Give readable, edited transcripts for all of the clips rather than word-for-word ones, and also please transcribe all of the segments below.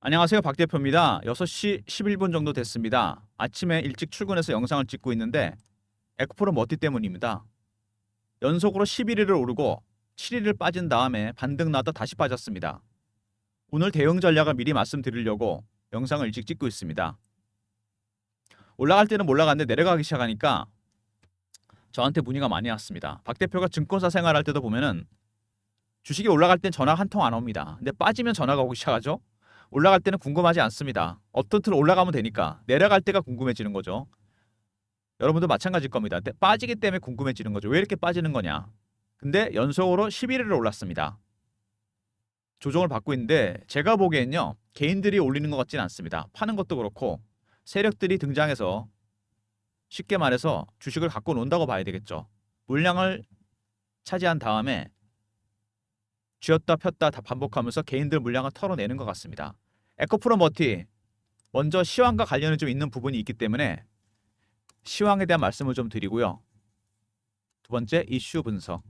안녕하세요. 박 대표입니다. 6시 11분 정도 됐습니다. 아침에 일찍 출근해서 영상을 찍고 있는데 에코프로 머티 때문입니다. 연속으로 11일을 오르고 7일을 빠진 다음에 반등 나다 다시 빠졌습니다. 오늘 대응 전략을 미리 말씀드리려고 영상을 일찍 찍고 있습니다. 올라갈 때는 몰라갔는데 내려가기 시작하니까 저한테 문의가 많이 왔습니다. 박 대표가 증권사 생활할 때도 보면은 주식이 올라갈 땐 전화 한 통 안 옵니다. 근데 빠지면 전화가 오기 시작하죠. 올라갈 때는 궁금하지 않습니다. 어떤 틀 올라가면 되니까. 내려갈 때가 궁금해지는 거죠. 여러분도 마찬가지일 겁니다. 빠지기 때문에 궁금해지는 거죠. 왜 이렇게 빠지는 거냐. 근데 연속으로 11일을 올랐습니다. 조정을 받고 있는데 제가 보기엔요. 개인들이 올리는 것 같지는 않습니다. 파는 것도 그렇고 세력들이 등장해서 쉽게 말해서 주식을 갖고 논다고 봐야 되겠죠. 물량을 차지한 다음에 쥐었다 폈다 다 반복하면서 개인들 물량을 털어내는 것 같습니다. 에코프로 머티 먼저 시황과 관련이 좀 있는 부분이 있기 때문에 시황에 대한 말씀을 좀 드리고요. 두 번째 이슈 분석,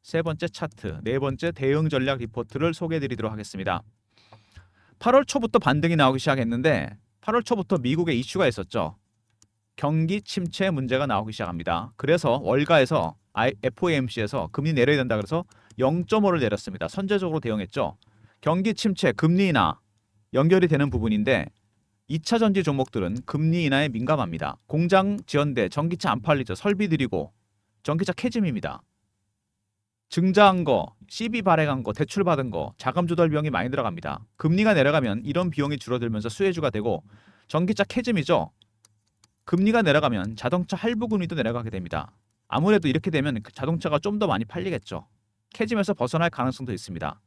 세 번째 차트, 네 번째 대응 전략 리포트를 소개해드리도록 하겠습니다. 8월 초부터 반등이 나오기 시작했는데 8월 초부터 미국에 이슈가 있었죠. 경기 침체 문제가 나오기 시작합니다. 그래서 월가에서 FOMC에서 금리 내려야 된다 그래서 0.5를 내렸습니다. 선제적으로 대응했죠. 경기 침체, 금리 인하 연결이 되는 부분인데 2차 전지 종목들은 금리 인하에 민감합니다. 공장 지연돼 전기차 안 팔리죠. 설비 들이고 전기차 캐즘입니다. 증자한 거, CB 발행한 거, 대출 받은 거, 자금 조달 비용이 많이 들어갑니다. 금리가 내려가면 이런 비용이 줄어들면서 수혜주가 되고 전기차 캐즘이죠. 금리가 내려가면 자동차 할부 금리도 내려가게 됩니다. 아무래도 이렇게 되면 자동차가 좀 더 많이 팔리겠죠. 캐즘에서 벗어날 가능성도 있습니다.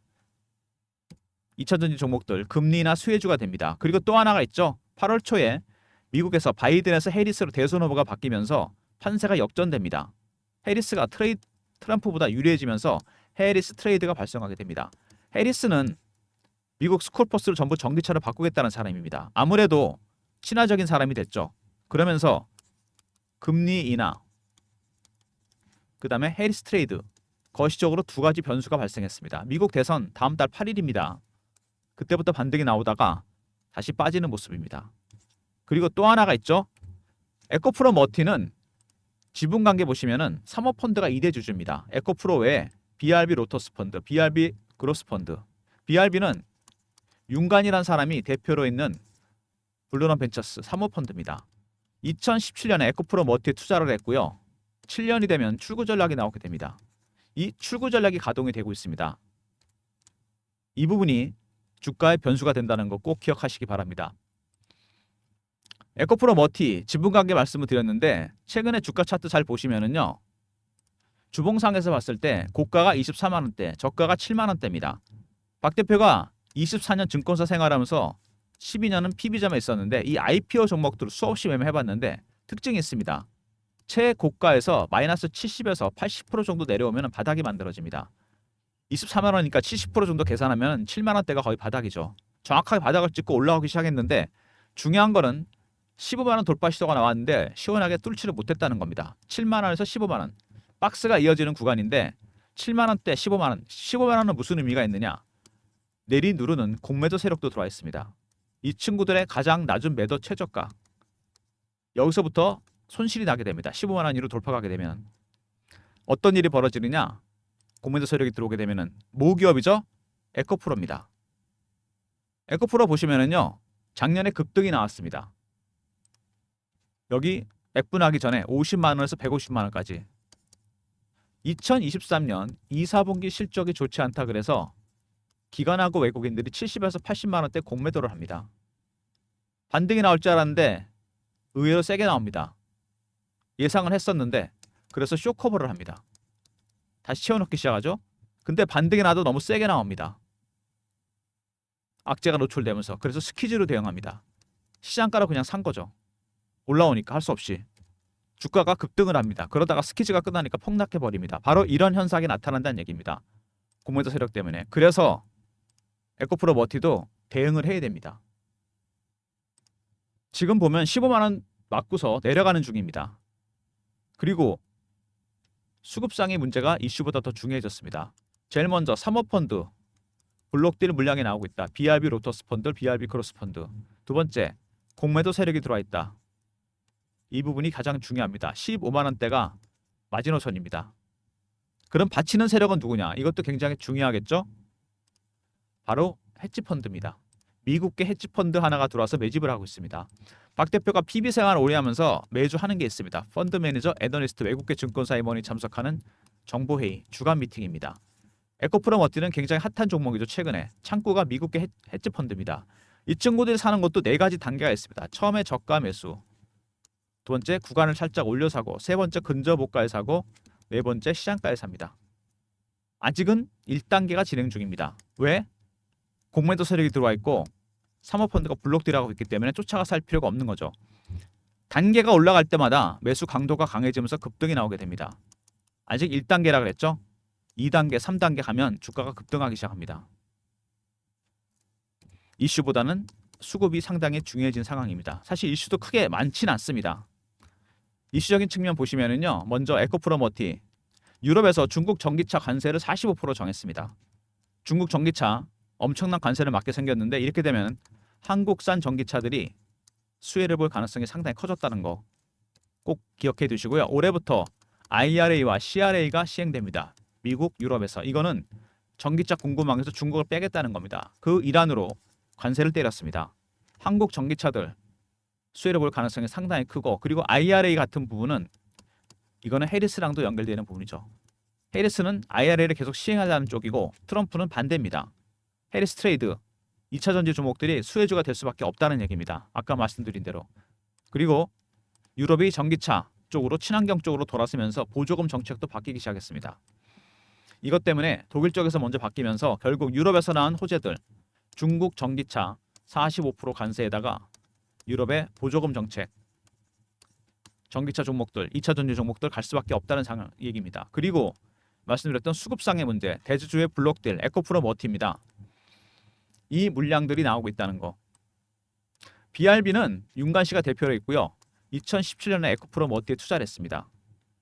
2차 전지 종목들 금리나 수혜주가 됩니다. 그리고 또 하나가 있죠. 8월 초에 미국에서 바이든에서 해리스로 대선 후보가 바뀌면서 판세가 역전됩니다. 해리스가 트럼프보다 유리해지면서 해리스 트레이드가 발생하게 됩니다. 해리스는 미국 스콜버스를 전부 전기차로 바꾸겠다는 사람입니다. 아무래도 친화적인 사람이 됐죠. 그러면서 금리 인하, 그 다음에 해리스 트레이드, 거시적으로 두 가지 변수가 발생했습니다. 미국 대선 다음 달 8일입니다. 그때부터 반등이 나오다가 다시 빠지는 모습입니다. 그리고 또 하나가 있죠. 에코프로 머티는 지분관계 보시면은 사모펀드가 2대 주주입니다. 에코프로 외에 BRB 로터스 펀드, BRB 그로스 펀드. BRB는 윤관이라는 사람이 대표로 있는 블루런 벤처스 사모펀드입니다. 2017년에 에코프로 머티에 투자를 했고요. 7년이 되면 출구 전략이 나오게 됩니다. 이 출구 전략이 가동이 되고 있습니다. 이 부분이 주가의 변수가 된다는 거 꼭 기억하시기 바랍니다. 에코프로 머티 지분관계 말씀을 드렸는데 최근에 주가 차트 잘 보시면은요. 주봉상에서 봤을 때 고가가 24만 원대, 저가가 7만 원대입니다. 박 대표가 24년 증권사 생활하면서 12년은 PB점에 있었는데 이 IPO 종목들을 수없이 매매해봤는데 특징이 있습니다. 최고가에서 마이너스 70에서 80% 정도 내려오면 바닥이 만들어집니다. 24만 원이니까 70% 정도 계산하면 7만 원대가 거의 바닥이죠. 정확하게 바닥을 찍고 올라오기 시작했는데 중요한 거는 15만 원 돌파 시도가 나왔는데 시원하게 뚫지를 못했다는 겁니다. 7만 원에서 15만 원. 박스가 이어지는 구간인데 7만 원대 15만 원. 15만 원은 무슨 의미가 있느냐? 내리 누르는 공매도 세력도 들어와 있습니다. 이 친구들의 가장 낮은 매도 최저가. 여기서부터 손실이 나게 됩니다. 15만 원 이로 돌파가게 되면 어떤 일이 벌어지느냐? 공매도 세력이 들어오게 되면은 모기업이죠. 에코프로입니다. 에코프로 보시면은요. 작년에 급등이 나왔습니다. 여기 액분하기 전에 50만 원에서 150만 원까지. 2023년 2, 4분기 실적이 좋지 않다 그래서 기관하고 외국인들이 70에서 80만 원대 공매도를 합니다. 반등이 나올 줄 알았는데 의외로 세게 나옵니다. 예상을 했었는데 그래서 쇼커버를 합니다. 다시 채워넣기 시작하죠. 근데 반등이 나도 너무 세게 나옵니다. 악재가 노출되면서 그래서 스퀴즈로 대응합니다. 시장가로 그냥 산 거죠. 올라오니까 할 수 없이 주가가 급등을 합니다. 그러다가 스퀴즈가 끝나니까 폭락해버립니다. 바로 이런 현상이 나타난다는 얘기입니다. 공매도 세력 때문에. 그래서 에코프로 머티도 대응을 해야 됩니다. 지금 보면 15만 원 맞고서 내려가는 중입니다. 그리고 수급상의 문제가 이슈보다 더 중요해졌습니다. 제일 먼저 사모펀드 블록딜 물량이 나오고 있다. BRB 로터스 펀드, BRB 크로스 펀드. 두 번째, 공매도 세력이 들어와 있다. 이 부분이 가장 중요합니다. 15만 원대가 마지노선입니다. 그럼 받치는 세력은 누구냐? 이것도 굉장히 중요하겠죠? 바로 헤지펀드입니다. 미국계 헤지펀드 하나가 들어와서 매집을 하고 있습니다. 박 대표가 PB 생활을 오래 하면서 매주 하는 게 있습니다. 펀드 매니저, 애널리스트, 외국계 증권사 임원이 참석하는 정보회의, 주간 미팅입니다. 에코프로머티는 굉장히 핫한 종목이죠. 최근에 창구가 미국계 헤지펀드입니다. 이 친구들이 사는 것도 네 가지 단계가 있습니다. 처음에 저가 매수, 두 번째 구간을 살짝 올려 사고, 세 번째 근저고가에 사고, 네 번째 시장가에 삽니다. 아직은 1단계가 진행 중입니다. 왜? 공매도 세력이 들어와 있고 사모펀드가 블록딜하고 있기 때문에 쫓아가 살 필요가 없는 거죠. 단계가 올라갈 때마다 매수 강도가 강해지면서 급등이 나오게 됩니다. 아직 1단계라 그랬죠? 2단계, 3단계 가면 주가가 급등하기 시작합니다. 이슈보다는 수급이 상당히 중요해진 상황입니다. 사실 이슈도 크게 많지는 않습니다. 이슈적인 측면 보시면은요. 먼저 에코프로머티, 유럽에서 중국 전기차 관세를 45% 정했습니다. 중국 전기차 엄청난 관세를 맞게 생겼는데 이렇게 되면 한국산 전기차들이 수혜를 볼 가능성이 상당히 커졌다는 거 꼭 기억해 두시고요. 올해부터 IRA와 CRA가 시행됩니다. 미국, 유럽에서. 이거는 전기차 공급망에서 중국을 빼겠다는 겁니다. 그 일환으로 관세를 때렸습니다. 한국 전기차들 수혜를 볼 가능성이 상당히 크고, 그리고 IRA 같은 부분은 이거는 해리스랑도 연결되는 부분이죠. 해리스는 IRA를 계속 시행하자는 쪽이고 트럼프는 반대입니다. 해리스 트레이드 2차 전지 종목들이 수혜주가 될 수밖에 없다는 얘기입니다. 아까 말씀드린 대로. 그리고 유럽이 전기차 쪽으로 친환경 쪽으로 돌아서면서 보조금 정책도 바뀌기 시작했습니다. 이것 때문에 독일 쪽에서 먼저 바뀌면서 결국 유럽에서 나온 호재들, 중국 전기차 45% 관세에다가 유럽의 보조금 정책, 전기차 종목들, 2차 전지 종목들 갈 수밖에 없다는 상황 얘기입니다. 그리고 말씀드렸던 수급상의 문제, 대주주의 블록딜, 에코프로머티입니다. 이 물량들이 나오고 있다는 거. BRB는 윤관 씨가 대표로 있고요. 2017년에 에코프로머티에 투자를 했습니다.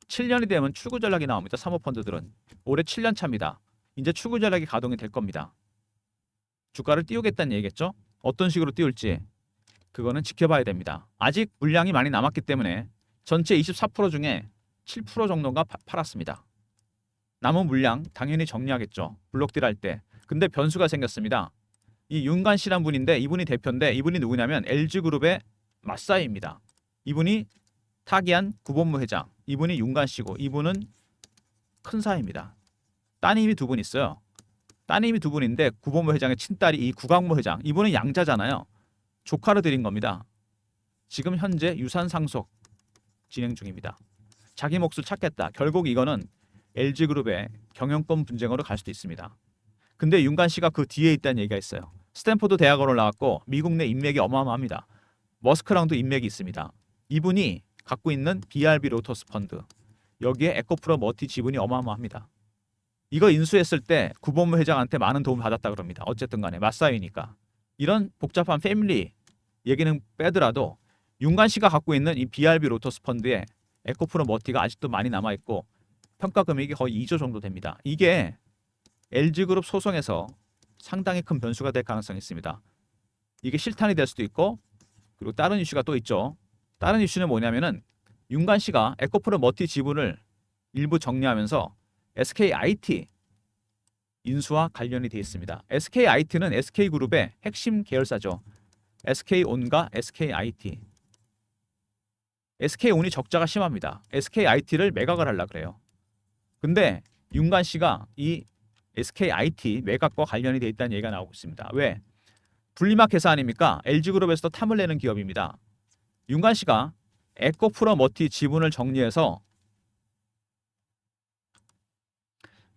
7년이 되면 출구 전략이 나옵니다. 사모펀드들은. 올해 7년 차입니다. 이제 출구 전략이 가동이 될 겁니다. 주가를 띄우겠다는 얘기겠죠? 어떤 식으로 띄울지 그거는 지켜봐야 됩니다. 아직 물량이 많이 남았기 때문에 전체 24% 중에 7% 정도가 팔았습니다. 남은 물량 당연히 정리하겠죠. 블록딜 할 때. 근데 변수가 생겼습니다. 이 윤관 씨란 분인데 이분이 대표인데 이분이 누구냐면 LG그룹의 맞사이입니다. 이분이 타기한 구본무 회장, 이분이 윤관 씨고 이분은 큰 사이입니다. 따님이 두 분 있어요. 따님이 두 분인데 구본무 회장의 친딸이 이 구광무 회장, 이분은 양자잖아요. 조카를 드린 겁니다. 지금 현재 유산 상속 진행 중입니다. 자기 몫을 찾겠다. 결국 이거는 LG그룹의 경영권 분쟁으로 갈 수도 있습니다. 근데 윤관 씨가 그 뒤에 있다는 얘기가 있어요. 스탠포드 대학원을 나왔고 미국 내 인맥이 어마어마합니다. 머스크랑도 인맥이 있습니다. 이분이 갖고 있는 BRB 로터스 펀드, 여기에 에코프로머티 지분이 어마어마합니다. 이거 인수했을 때 구본무 회장한테 많은 도움을 받았다 그럽니다. 어쨌든 간에 맞사이니까. 이런 복잡한 패밀리 얘기는 빼더라도 윤관 씨가 갖고 있는 이 BRB 로터스 펀드에 에코프로머티가 아직도 많이 남아있고 평가 금액이 거의 2조 정도 됩니다. 이게 LG그룹 소송에서 상당히 큰 변수가 될 가능성이 있습니다. 이게 실탄이 될 수도 있고, 그리고 다른 이슈가 또 있죠. 다른 이슈는 뭐냐면은 윤관 씨가 에코프로머티 지분을 일부 정리하면서 SKIT 인수와 관련이 되어 있습니다. SKIT는 SK그룹의 핵심 계열사죠. SK온과 SKIT. SK온이 적자가 심합니다. SKIT를 매각을 하려고 그래요. 근데 윤관 씨가 이 SKIT 매각과 관련이 되어 있다는 얘기가 나오고 있습니다. 왜? 분리막 회사 아닙니까? LG그룹에서도 탐을 내는 기업입니다. 윤관 씨가 에코프로머티 지분을 정리해서,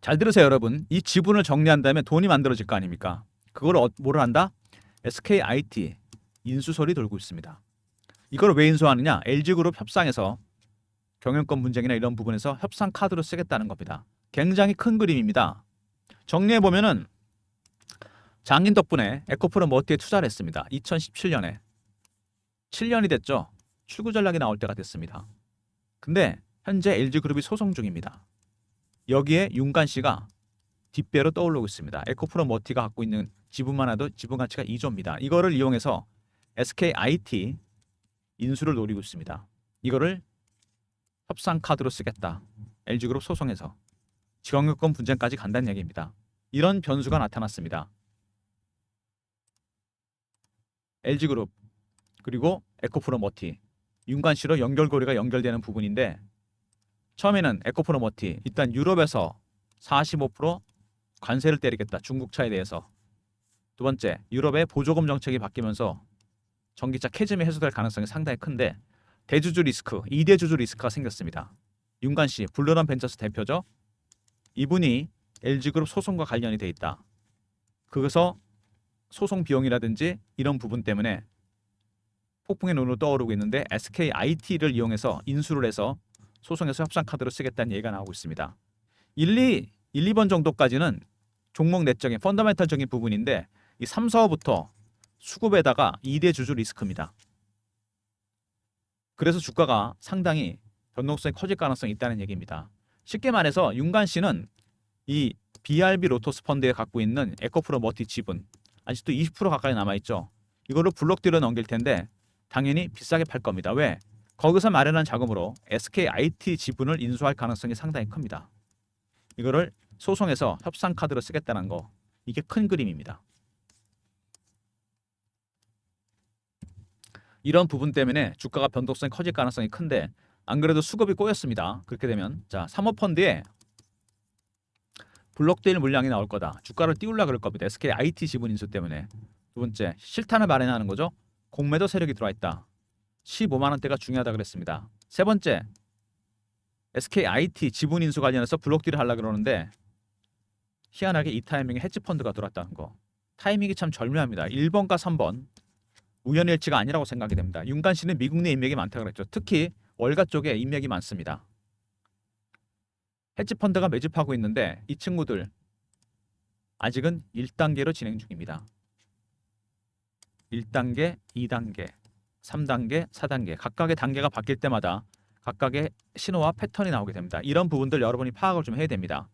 잘 들으세요 여러분. 이 지분을 정리한 다음에 돈이 만들어질 거 아닙니까? 그걸 뭐를 한다? SKIT 인수설이 돌고 있습니다. 이걸 왜 인수하느냐? LG그룹 협상에서 경영권 분쟁이나 이런 부분에서 협상 카드로 쓰겠다는 겁니다. 굉장히 큰 그림입니다. 정리해보면은 장인 덕분에 에코프로머티에 투자를 했습니다. 2017년에. 7년이 됐죠. 출구 전략이 나올 때가 됐습니다. 근데 현재 LG그룹이 소송 중입니다. 여기에 윤관 씨가 뒷배로 떠오르고 있습니다. 에코프로머티가 갖고 있는 지분만 해도 지분 가치가 2조입니다. 이거를 이용해서 SKIT 인수를 노리고 있습니다. 이거를 협상 카드로 쓰겠다. LG그룹 소송해서 지원요건 분쟁까지 간다는 얘기입니다. 이런 변수가 나타났습니다. LG그룹 그리고 에코프로머티 윤관씨로 연결고리가 연결되는 부분인데 처음에는 에코프로머티 일단 유럽에서 45% 관세를 때리겠다. 중국차에 대해서. 두 번째, 유럽의 보조금 정책이 바뀌면서 전기차 캐즘이 해소될 가능성이 상당히 큰데 대주주 리스크, 2대주주 리스크가 생겼습니다. 윤관씨, 블루런 벤처스 대표죠. 이분이 LG그룹 소송과 관련이 돼 있다. 그래서 소송 비용이라든지 이런 부분 때문에 폭풍의 눈으로 떠오르고 있는데 SKIT를 이용해서 인수를 해서 소송에서 협상 카드로 쓰겠다는 얘기가 나오고 있습니다. 1, 2번 정도까지는 종목 내적인 펀더멘털적인 부분인데 이 3, 4호부터 수급에다가 2대 주주 리스크입니다. 그래서 주가가 상당히 변동성이 커질 가능성이 있다는 얘기입니다. 쉽게 말해서 윤관 씨는 이 BRB 로토스 펀드에 갖고 있는 에코프로머티 지분 아직도 20% 가까이 남아있죠. 이거를 블록딜로 넘길 텐데 당연히 비싸게 팔 겁니다. 왜? 거기서 마련한 자금으로 SKIT 지분을 인수할 가능성이 상당히 큽니다. 이거를 소송에서 협상 카드로 쓰겠다는 거 이게 큰 그림입니다. 이런 부분 때문에 주가가 변동성이 커질 가능성이 큰데 안 그래도 수급이 꼬였습니다. 그렇게 되면 자 사모펀드에 블록딜 물량이 나올 거다. 주가를 띄우려고 그럴 겁니다. SKIT 지분 인수 때문에. 두 번째, 실탄을 마련하는 거죠. 공매도 세력이 들어와 있다. 15만 원대가 중요하다 그랬습니다. 세 번째, SKIT 지분 인수 관련해서 블록딜을 하려고 그러는데 희한하게 이 타이밍에 헤지펀드가 들어왔다는 거. 타이밍이 참 절묘합니다. 1번과 3번 우연일치가 아니라고 생각이 됩니다. 윤관 씨는 미국 내 인맥이 많다고 그랬죠. 특히 월가 쪽에 인맥이 많습니다. 헤지펀드가 매집하고 있는데 이 친구들 아직은 1단계로 진행 중입니다. 1단계, 2단계, 3단계, 4단계 각각의 단계가 바뀔 때마다 각각의 신호와 패턴이 나오게 됩니다. 이런 부분들 여러분이 파악을 좀 해야 됩니다.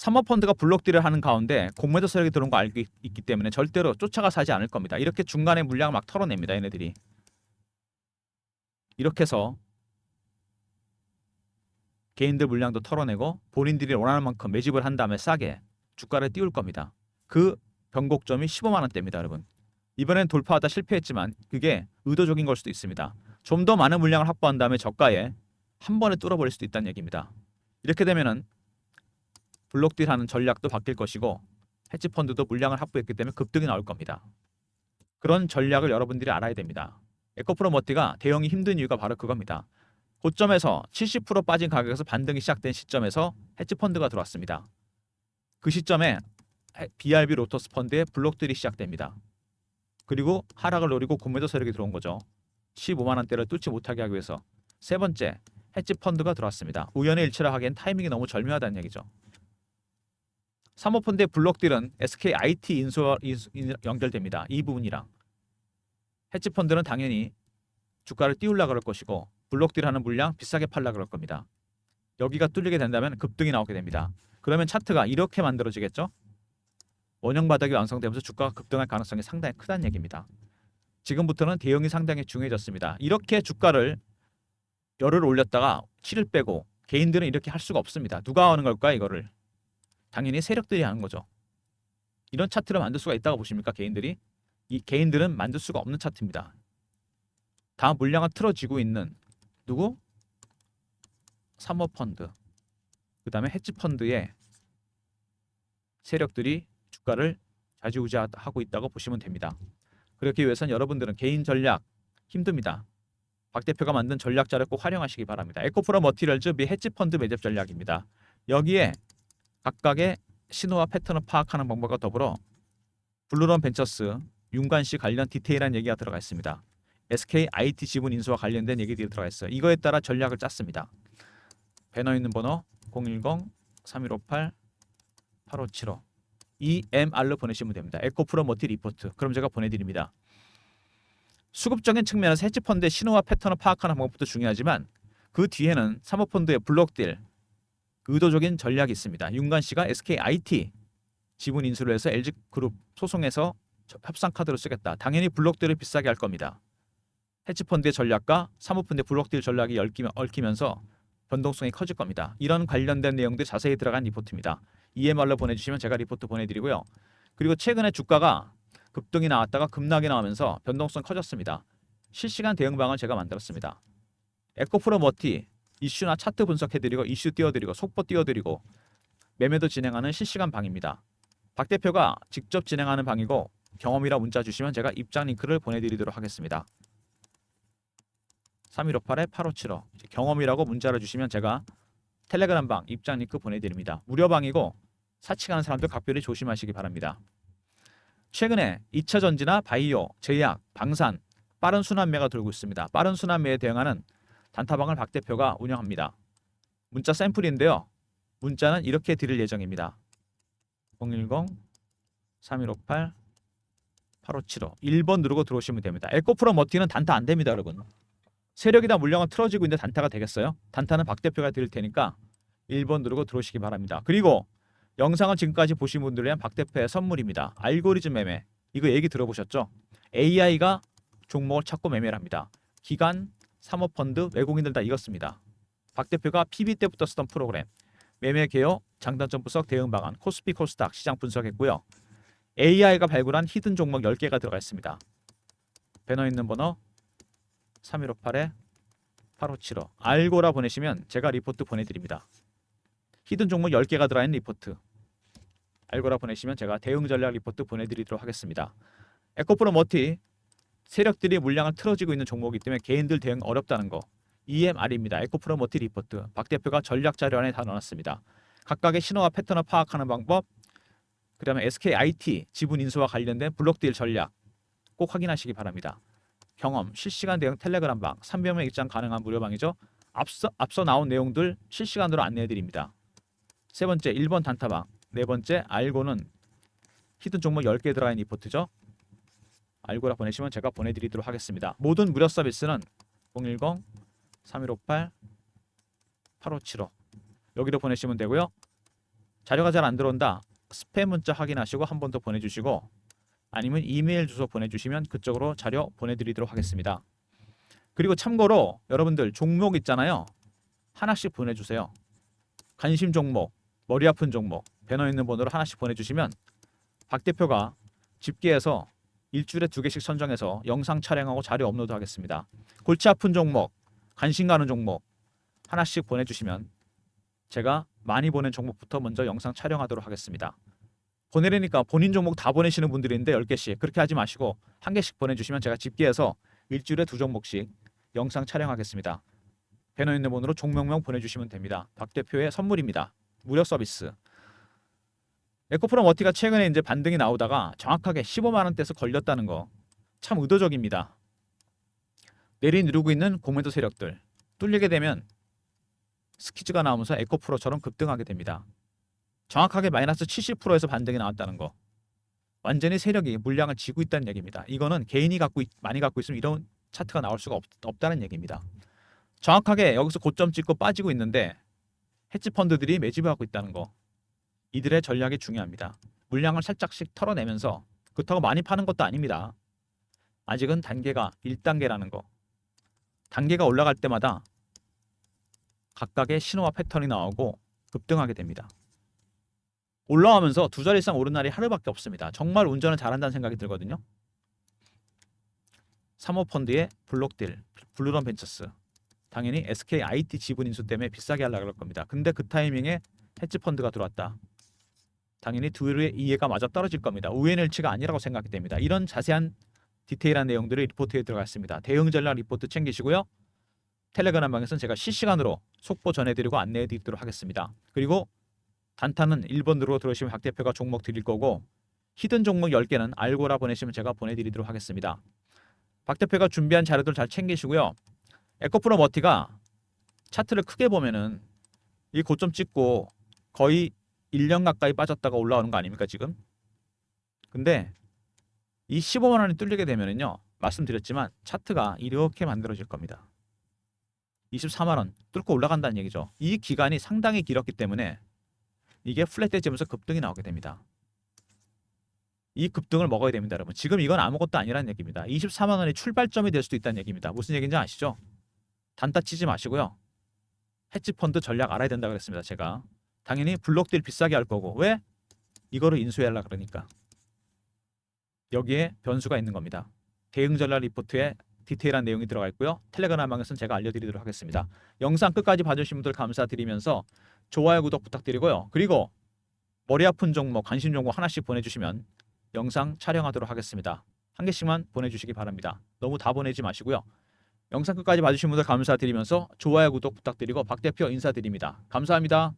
사모펀드가 블록딜을 하는 가운데 공매도 세력이 들어온 거 알고 있기 때문에 절대로 쫓아가 사지 않을 겁니다. 이렇게 중간에 물량을 막 털어냅니다. 얘네들이. 이렇게 해서 개인들 물량도 털어내고 본인들이 원하는 만큼 매집을 한 다음에 싸게 주가를 띄울 겁니다. 그 변곡점이 15만 원대입니다. 여러분. 이번엔 돌파하다 실패했지만 그게 의도적인 걸 수도 있습니다. 좀 더 많은 물량을 확보한 다음에 저가에 한 번에 뚫어버릴 수도 있다는 얘기입니다. 이렇게 되면은 블록딜하는 전략도 바뀔 것이고 헤지펀드도 물량을 확보했기 때문에 급등이 나올 겁니다. 그런 전략을 여러분들이 알아야 됩니다. 에코프로머티가 대응이 힘든 이유가 바로 그겁니다. 고점에서 70% 빠진 가격에서 반등이 시작된 시점에서 헤지펀드가 들어왔습니다. 그 시점에 BRB 로토스 펀드의 블록딜이 시작됩니다. 그리고 하락을 노리고 공매도 세력이 들어온 거죠. 15만 원대를 뚫지 못하게 하기 위해서. 세 번째, 헤지펀드가 들어왔습니다. 우연의 일치라 하기엔 타이밍이 너무 절묘하다는 얘기죠. 사모펀드의 블록딜은 SKIT 인수와 연결됩니다. 이 부분이랑. 헤지펀드는 당연히 주가를 띄우려고 그럴 것이고 블록딜하는 물량 비싸게 팔려고 그럴 겁니다. 여기가 뚫리게 된다면 급등이 나오게 됩니다. 그러면 차트가 이렇게 만들어지겠죠? 원형 바닥이 완성되면서 주가가 급등할 가능성이 상당히 크다는 얘기입니다. 지금부터는 대응이 상당히 중요해졌습니다. 이렇게 주가를 열을 올렸다가 치를 빼고 개인들은 이렇게 할 수가 없습니다. 누가 하는 걸까 이거를? 당연히 세력들이 하는 거죠. 이런 차트를 만들 수가 있다고 보십니까 개인들이? 이 개인들은 만들 수가 없는 차트입니다. 다 물량을 틀어지고 있는 누구? 사모펀드 그 다음에 헤지펀드의 세력들이 주가를 좌지우지하고 있다고 보시면 됩니다. 그렇기 위해서는 여러분들은 개인 전략 힘듭니다. 박 대표가 만든 전략자를 꼭 활용하시기 바랍니다. 에코프로 머티리얼즈 미 헤지펀드 매집 전략입니다. 여기에 각각의 신호와 패턴을 파악하는 방법과 더불어 블루런 벤처스 윤관씨 관련 디테일한 얘기가 들어가 있습니다. SKIT 지분 인수와 관련된 얘기들이 들어가 있어요. 이거에 따라 전략을 짰습니다. 배너 있는 번호 010-3158-8575 EMR로 보내시면 됩니다. 에코프로 머티 리포트. 그럼 제가 보내드립니다. 수급적인 측면에서 헤지펀드의 신호와 패턴을 파악하는 방법도 중요하지만 그 뒤에는 사모펀드의 블록딜 의도적인 전략이 있습니다. 윤관 씨가 SKIT 지분 인수를 해서 LG그룹 소송해서 협상 카드로 쓰겠다. 당연히 블록딜을 비싸게 할 겁니다. 헤지펀드의 전략과 사모펀드의 블록딜 전략이 얽히면서 변동성이 커질 겁니다. 이런 관련된 내용들이 자세히 들어간 리포트입니다. EMR로 보내주시면 제가 리포트 보내드리고요. 그리고 최근에 주가가 급등이 나왔다가 급락이 나오면서 변동성 커졌습니다. 실시간 대응방을 제가 만들었습니다. 에코프로 머티 이슈나 차트 분석해드리고 이슈 띄워드리고 속보 띄워드리고 매매도 진행하는 실시간 방입니다. 박 대표가 직접 진행하는 방이고 경험이라 문자 주시면 제가 입장 링크를 보내드리도록 하겠습니다. 3158-8575 경험이라고 문자를 주시면 제가 텔레그램 방 입장 링크 보내드립니다. 무료 방이고 사칭하는 사람들 각별히 조심하시기 바랍니다. 최근에 2차 전지나 바이오, 제약, 방산 빠른 순환매가 돌고 있습니다. 빠른 순환매에 대응하는 단타방을 박 대표가 운영합니다. 문자 샘플인데요. 문자는 이렇게 드릴 예정입니다. 010-3158-8575 1번 누르고 들어오시면 됩니다. 에코프로 머티는 단타 안 됩니다, 여러분. 세력이다 물량은 틀어지고 있는데 단타가 되겠어요? 단타는 박 대표가 드릴 테니까 1번 누르고 들어오시기 바랍니다. 그리고 영상을 지금까지 보신 분들을 위한 박 대표의 선물입니다. 알고리즘 매매. 이거 얘기 들어보셨죠? AI가 종목을 찾고 매매를 합니다. 기관, 사모펀드, 외국인들 다 이겼습니다. 박 대표가 PB 때부터 쓰던 프로그램. 매매 개요, 장단점 분석, 대응 방안, 코스피 코스닥 시장 분석했고요. AI가 발굴한 히든 종목 10개가 들어가 있습니다. 배너 있는 번호 3158-8575 알고라 보내시면 제가 리포트 보내드립니다. 히든 종목 10개가 들어있는 리포트 알고라 보내시면 제가 대응 전략 리포트 보내드리도록 하겠습니다. 에코프로 머티 세력들이 물량을 틀어지고 있는 종목이기 때문에 개인들 대응 어렵다는 거 EMR입니다. 에코프로 머티 리포트 박 대표가 전략 자료 안에 다 넣어놨습니다. 각각의 신호와 패턴을 파악하는 방법 그 다음에 SKIT 지분 인수와 관련된 블록딜 전략 꼭 확인하시기 바랍니다. 경험, 실시간 대응 텔레그램 방, 300명 입장 가능한 무료방이죠. 앞서 나온 내용들 실시간으로 안내해드립니다. 세 번째 1번 단타방, 네 번째 알고는 히든 종목 10개 들어가 있는 리포트죠. 알고라 보내시면 제가 보내드리도록 하겠습니다. 모든 무료 서비스는 010-3158-8575 여기로 보내시면 되고요. 자료가 잘 안 들어온다. 스팸 문자 확인하시고 한 번 더 보내주시고 아니면 이메일 주소 보내주시면 그쪽으로 자료 보내드리도록 하겠습니다. 그리고 참고로 여러분들 종목 있잖아요. 하나씩 보내주세요. 관심 종목, 머리 아픈 종목, 배너 있는 번호로 하나씩 보내주시면 박 대표가 집계해서 일주일에 2개씩 선정해서 영상 촬영하고 자료 업로드 하겠습니다. 골치 아픈 종목, 관심 가는 종목 하나씩 보내주시면 제가 많이 보낸 종목부터 먼저 영상 촬영하도록 하겠습니다. 보내려니까 본인 종목 다 보내시는 분들인데 10개씩 그렇게 하지 마시고 한 개씩 보내주시면 제가 집계해서 일주일에 2종목씩 영상 촬영하겠습니다. 배너 있는 번호로 종목명 보내주시면 됩니다. 박 대표의 선물입니다. 무료 서비스. 에코프로 머티가 최근에 이제 반등이 나오다가 정확하게 15만 원대에서 걸렸다는 거 참 의도적입니다. 내리누르고 있는 고멘트 세력들 뚫리게 되면 스키즈가 나오면서 에코프로처럼 급등하게 됩니다. 정확하게 마이너스 70%에서 반등이 나왔다는 거 완전히 세력이 물량을 쥐고 있다는 얘기입니다. 이거는 개인이 많이 갖고 있으면 이런 차트가 나올 수가 없다는 얘기입니다. 정확하게 여기서 고점 찍고 빠지고 있는데 헤지펀드들이 매집하고 있다는 거 이들의 전략이 중요합니다. 물량을 살짝씩 털어내면서 그렇다고 많이 파는 것도 아닙니다. 아직은 단계가 1단계라는 거 단계가 올라갈 때마다 각각의 신호와 패턴이 나오고 급등하게 됩니다. 올라오면서 두 자리 이상 오른 날이 하루밖에 없습니다. 정말 운전을 잘한다는 생각이 들거든요. 사모펀드의 블록딜, 블루런 벤처스 당연히 SKIT 지분 인수 때문에 비싸게 하려고 할 겁니다. 근데 그 타이밍에 헤지펀드가 들어왔다. 당연히 둘의 이해가 맞아 떨어질 겁니다. 우연일치가 아니라고 생각이 됩니다. 이런 자세한 디테일한 내용들이 리포트에 들어가 있습니다. 대응 전략 리포트 챙기시고요. 텔레그램 방에서는 제가 실시간으로 속보 전해드리고 안내해드리도록 하겠습니다. 그리고 단타는 1번 누르고 들어오시면 박 대표가 종목 드릴 거고 히든 종목 10개는 알고라 보내시면 제가 보내드리도록 하겠습니다. 박 대표가 준비한 자료들 잘 챙기시고요. 에코프로 머티가 차트를 크게 보면은 이 고점 찍고 거의 1년 가까이 빠졌다가 올라오는 거 아닙니까 지금? 근데 이 15만 원이 뚫리게 되면은요 말씀드렸지만 차트가 이렇게 만들어질 겁니다. 24만 원 뚫고 올라간다는 얘기죠. 이 기간이 상당히 길었기 때문에 이게 플랫 되면서 급등이 나오게 됩니다. 이 급등을 먹어야 됩니다, 여러분. 지금 이건 아무것도 아니라는 얘기입니다. 24만 원이 출발점이 될 수도 있다는 얘기입니다. 무슨 얘기인지 아시죠? 단타 치지 마시고요. 헤지펀드 전략 알아야 된다 그랬습니다. 제가 당연히 블록들 비싸게 할 거고 왜? 이거를 인수해라 그러니까. 여기에 변수가 있는 겁니다. 대응 전략 리포트에 디테일한 내용이 들어가 있고요. 텔레그램방에서는 제가 알려드리도록 하겠습니다. 영상 끝까지 봐주신 분들 감사드리면서 좋아요, 구독 부탁드리고요. 그리고 머리 아픈 종목, 관심 종목 하나씩 보내주시면 영상 촬영하도록 하겠습니다. 한 개씩만 보내주시기 바랍니다. 너무 다 보내지 마시고요. 영상 끝까지 봐주신 분들 감사드리면서 좋아요, 구독 부탁드리고 박 대표 인사드립니다. 감사합니다.